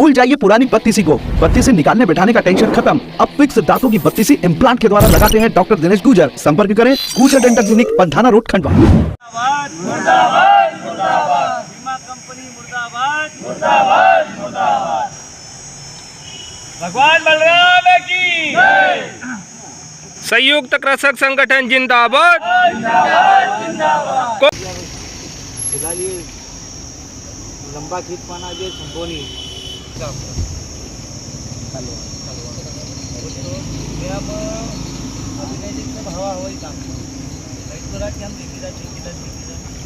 भूल जाइए पुरानी बत्तीसी को। बत्तीसी निकालने बैठाने का टेंशन खत्म। अब फिक्स दांतों की बत्तीसी इम्प्लांट के द्वारा लगाते हैं डॉक्टर दिनेश गुजर। संपर्क करें गुजर dental clinic, Pandhana road, Khandwa. मुर्दाबाद मुर्दाबाद, बीमा कंपनी मुर्दाबाद मुर्दाबाद मुर्दाबाद। भगवान बलराम की जय। संयुक्त कृषक संगठन जिंदाबाद जिंदाबाद जिंदाबाद। फिलहाल ये लंबा खींच पाना जो संभव नहीं हवा हवाई काम हम देखिए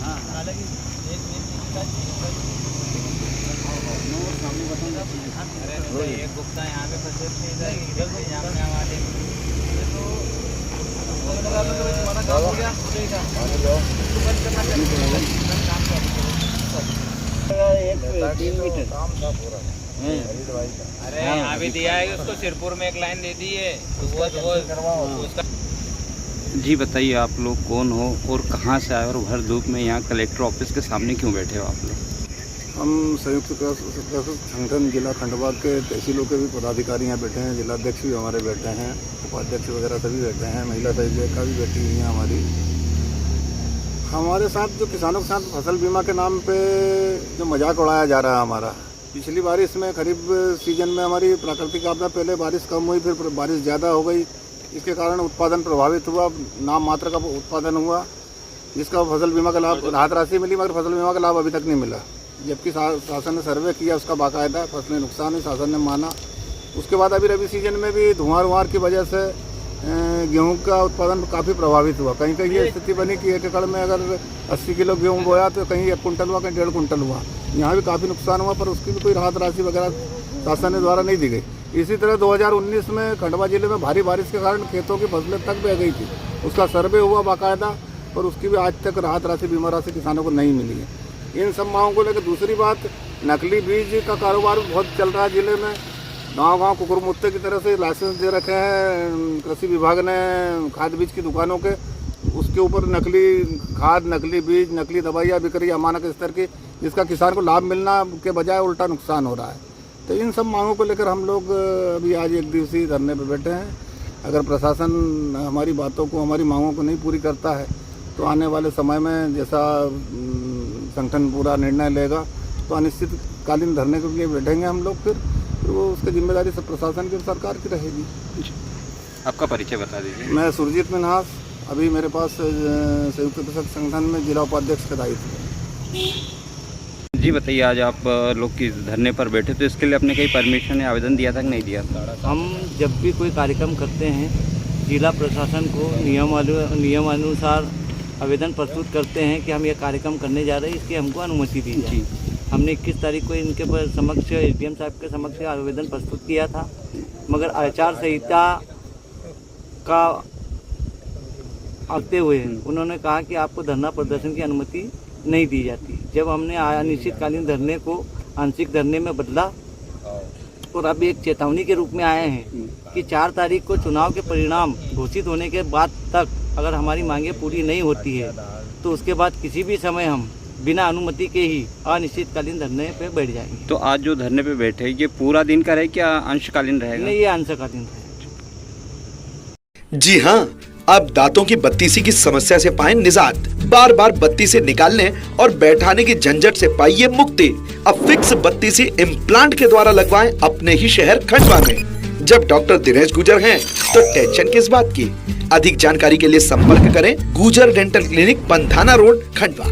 हाँ हालांकि एक एक गुप्ता यहाँ पे फंसे थे, इधर से यहाँ पे वाले तो हमारा काम हो गया काम था पूरा। अरे यहाँ भी दिया है उसको, सिरपुर में एक लाइन दे दी है तो वो उसका। जी बताइए, आप लोग कौन हो और कहाँ से आए और भर धूप में यहाँ कलेक्टर ऑफिस के सामने क्यों बैठे हो आप लोग? हम संयुक्त कृषक संगठन जिला खंडवा के तहसीलों के भी पदाधिकारी यहाँ बैठे हैं, जिलाध्यक्ष भी हमारे बैठे हैं, उपाध्यक्ष वगैरह सभी बैठे हैं, महिला सहायिका भी बैठी हुई है हमारी। हमारे साथ जो किसानों के साथ फसल बीमा के नाम पे जो मजाक उड़ाया जा रहा है हमारा, पिछली बारिश में खरीफ सीजन में हमारी प्राकृतिक आपदा, पहले बारिश कम हुई फिर बारिश ज़्यादा हो गई, इसके कारण उत्पादन प्रभावित हुआ, नाम मात्र का उत्पादन हुआ, जिसका फसल बीमा का लाभ राहत राशि मिली मगर फसल बीमा का लाभ अभी तक नहीं मिला। जबकि शासन ने सर्वे किया उसका बाकायदा, फसलें नुकसान हुई, शासन ने माना। उसके बाद अभी रबी सीजन में भी धुआं की वजह से गेहूं का उत्पादन काफ़ी प्रभावित हुआ। कहीं कहीं ये स्थिति बनी कि एक एकड़ में अगर 80 किलो गेहूं बोया तो कहीं 1 कुंटल हुआ, कहीं 1.5 कुंटल हुआ। यहाँ भी काफ़ी नुकसान हुआ पर उसकी भी कोई राहत राशि वगैरह शासन द्वारा नहीं दी गई। इसी तरह 2019 में खंडवा जिले में भारी बारिश के कारण खेतों की फसलें तक बह गई थी, उसका सर्वे हुआ बाकायदा और उसकी भी आज तक राहत राशि बीमा राशि किसानों को नहीं मिली है। इन सब मांगों को लेकर दूसरी बात, नकली बीज का कारोबार बहुत चल रहा है जिले में। गांव-गांव कुकुर मुत्ते की तरह से लाइसेंस दे रखे हैं कृषि विभाग ने खाद बीज की दुकानों के, उसके ऊपर नकली खाद, नकली बीज, नकली दवाइयाँ बिक रही है अमानक स्तर की, जिसका किसान को लाभ मिलना के बजाय उल्टा नुकसान हो रहा है। तो इन सब मांगों को लेकर हम लोग अभी आज एक दिवसीय धरने पर बैठे हैं। अगर प्रशासन हमारी बातों को, हमारी मांगों को नहीं पूरी करता है तो आने वाले समय में जैसा संगठन पूरा निर्णय लेगा तो अनिश्चितकालीन धरने के लिए बैठेंगे हम लोग। फिर वो उसकी जिम्मेदारी सब प्रशासन की, सरकार की रहेगी। आपका परिचय बता दीजिए। मैं सुरजीत मिन्हास, अभी मेरे पास संयुक्त कृषक संगठन में जिला उपाध्यक्ष का दायित्व है। जी बताइए, आज आप लोग किस धरने पर बैठे तो इसके लिए आपने कहीं परमिशन या आवेदन दिया था कि नहीं दिया था? हम जब भी कोई कार्यक्रम करते हैं जिला प्रशासन को नियमानुसार आवेदन प्रस्तुत करते हैं कि हम यह कार्यक्रम करने जा रहे हैं, इसकी हमको अनुमति दी जाए। हमने 21 तारीख को इनके समक्ष एसडीएम साहब के समक्ष आवेदन प्रस्तुत किया था, मगर आचार संहिता का आते हुए उन्होंने कहा कि आपको धरना प्रदर्शन की अनुमति नहीं दी जाती। जब हमने अनिश्चितकालीन धरने को आंशिक धरने में बदला और अब एक चेतावनी के रूप में आए हैं कि 4 तारीख को चुनाव के परिणाम घोषित होने के बाद तक अगर हमारी मांगें पूरी नहीं होती है तो उसके बाद किसी भी समय हम बिना अनुमति के ही अनिश्चितकालीन धरने पे बैठ जाएंगे। तो आज जो धरने पे बैठे ये पूरा दिन का रहे क्या अंशकालीन रहेगा? नहीं, ये अंशकालीन रहेगा। जी हाँ, अब दांतों की बत्तीसी की समस्या से पाएं निजात। बार बार बत्तीसी निकालने और बैठाने की झंझट से पाइए मुक्ति। अब फिक्स बत्तीसी इम्प्लांट के द्वारा लगवाएं अपने ही शहर खंडवा में। जब डॉक्टर दिनेश गुजर हैं तो टेंशन किस बात की। अधिक जानकारी के लिए संपर्क करें गुजर dental clinic, Pandhana road, Khandwa.